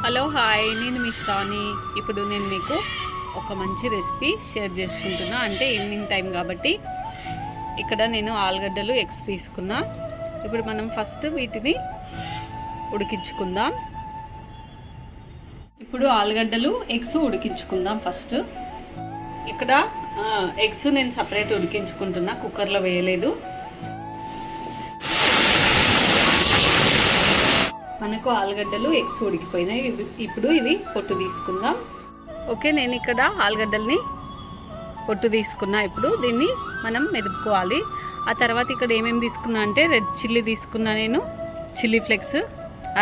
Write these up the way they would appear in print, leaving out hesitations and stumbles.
Hello hi, నేను మీ శ్రావణి. ఇప్పుడు నేను మీకు ఒక మంచి రెసిపీ షేర్ చేసుకుంటున్నా. అంటే ఈవినింగ్ టైం కాబట్టి ఇక్కడ నేను ఆలుగడ్డలు ఎగ్స్ తీసుకున్నా. ఇప్పుడు మనం ఫస్ట్ వీటిని ఉడికించుకుందాం. ఇప్పుడు ఆలుగడ్డలు ఎగ్స్ ఉడికించుకుందాం. ఫస్ట్ ఇక్కడ ఎగ్స్ నేను సపరేట్ ఉడికించుకుంటున్నా, కుక్కర్లో వేయలేదు. మనకు ఆలుగడ్డలు ఎగ్స్ ఉడికిపోయినాయి. ఇప్పుడు ఇవి పొట్టు తీసుకుందాం. ఓకే, నేను ఇక్కడ ఆలుగడ్డల్ని పొట్టు తీసుకున్నా. ఇప్పుడు దీన్ని మనం మెదుపుకోవాలి. ఆ తర్వాత ఇక్కడ ఏమేమి తీసుకున్నా అంటే రెడ్ చిల్లీ తీసుకున్నా, నేను చిల్లీ ఫ్లేక్స్,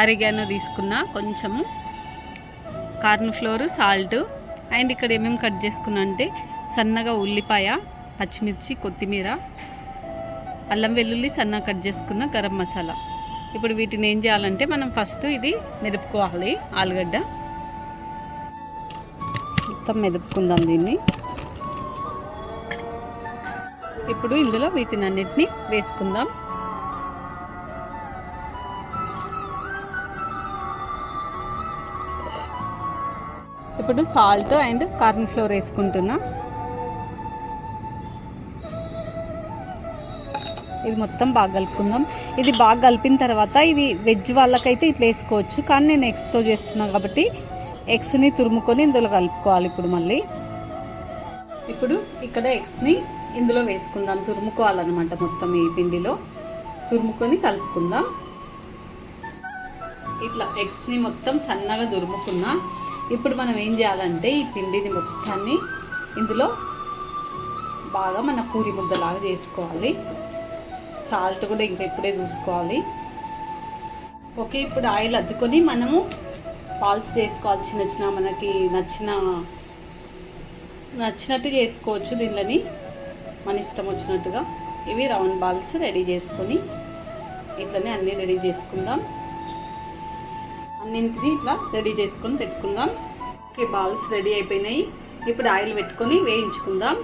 ఆరిగానో తీసుకున్నా, కొంచెము కార్న్ ఫ్లోర్, సాల్ట్. అండ్ ఇక్కడ ఏమేమి కట్ చేసుకున్నా అంటే సన్నగా ఉల్లిపాయ, పచ్చిమిర్చి, కొత్తిమీర, అల్లం వెల్లుల్లి సన్నగా కట్ చేసుకున్న, గరం మసాలా. ఇప్పుడు వీటిని ఏం చేయాలంటే మనం ఫస్ట్ ఇది మెదుపుకోవాలి. ఆలుగడ్డ మొత్తం మెదుపుకుందాం దీన్ని. ఇప్పుడు ఇందులో వీటిని అన్నిటిని వేసుకుందాం. ఇప్పుడు సాల్ట్ అండ్ కార్న్ ఫ్లోర్ వేసుకుంటున్నా. ఇది మొత్తం బాగా కలుపుకుందాం. ఇది బాగా కలిపిన తర్వాత ఇది వెజ్ వాళ్ళకైతే ఇట్లా వేసుకోవచ్చు, కానీ నేను ఎగ్స్తో చేస్తున్నాను కాబట్టి ఎగ్స్ని తురుముకొని ఇందులో కలుపుకోవాలి. ఇప్పుడు ఇక్కడ ఎగ్స్ని ఇందులో వేసుకుందాం. తురుముకోవాలన్నమాట. మొత్తం ఈ పిండిలో తురుముకొని కలుపుకుందాం. ఇట్లా ఎగ్స్ని మొత్తం సన్నగా తురుముకున్నా. ఇప్పుడు మనం ఏం చేయాలంటే ఈ పిండిని మొత్తాన్ని ఇందులో బాగా మన పూరి ముద్దలాగా చేసుకోవాలి. సాల్ట్ కూడా ఇంకా ఇప్పుడే చూసుకోవాలి. ఓకే, ఇప్పుడు ఆయిల్ అద్దుకొని మనము బాల్స్ చేసుకోవాలి. చిన్న చిన్న మనకి నచ్చినట్టు చేసుకోవచ్చు. దీనిలోని మన ఇష్టం వచ్చినట్టుగా ఇవి రౌండ్ బాల్స్ రెడీ చేసుకొని ఇట్లనే అన్నీ రెడీ చేసుకుందాం. అన్నింటినీ ఇట్లా రెడీ చేసుకొని పెట్టుకుందాం. ఓకే, బాల్స్ రెడీ అయిపోయినాయి. ఇప్పుడు ఆయిల్ పెట్టుకొని వేయించుకుందాం.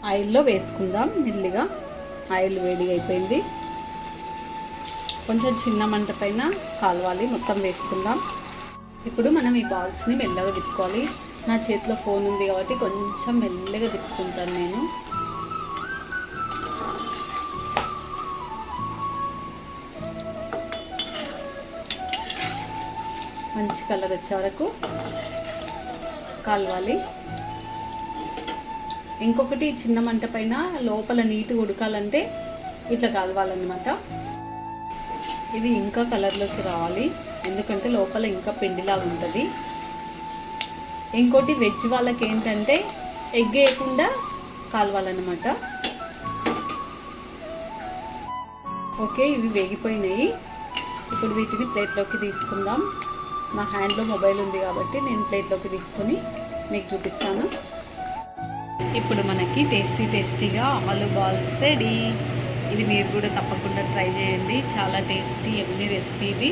ఆయిల్లో వేసుకుందాం మెల్లిగా. ఆయిల్ వేడిగా అయిపోయింది. కొంచెం చిన్న మంట పైన కాలవాలి. మొత్తం వేసుకుందాం. ఇప్పుడు మనం ఈ బాల్స్ని మెల్లగా తిప్పుకోవాలి. నా చేతిలో ఫోన్ ఉంది కాబట్టి కొంచెం మెల్లగా తిప్పుకుంటాను నేను. మంచి కలర్ వచ్చే వరకు కాలవాలి. ఇంకొకటి చిన్న మంట పైన లోపల నీట్గా ఉడకాలంటే ఇట్లా కాలవాలన్నమాట. ఇవి ఇంకా కలర్లోకి రావాలి, ఎందుకంటే లోపల ఇంకా పిండిలాగా ఉంటుంది. ఇంకోటి వెజ్ వాళ్ళకి ఏంటంటే ఎగ్ వేయకుండా కాలవాలన్నమాట. ఓకే, ఇవి వేగిపోయినాయి. ఇప్పుడు వీటిని ప్లేట్లోకి తీసుకుందాం. నా హ్యాండ్లో మొబైల్ ఉంది కాబట్టి నేను ప్లేట్లోకి తీసుకొని మీకు చూపిస్తాను. ఇప్పుడు మనకి టేస్టీగా ఆలు బాల్స్ రెడీ. ఇది మీరు కూడా తప్పకుండా ట్రై చేయండి. చాలా టేస్టీ ఎమ్మి రెసిపీ ఇది.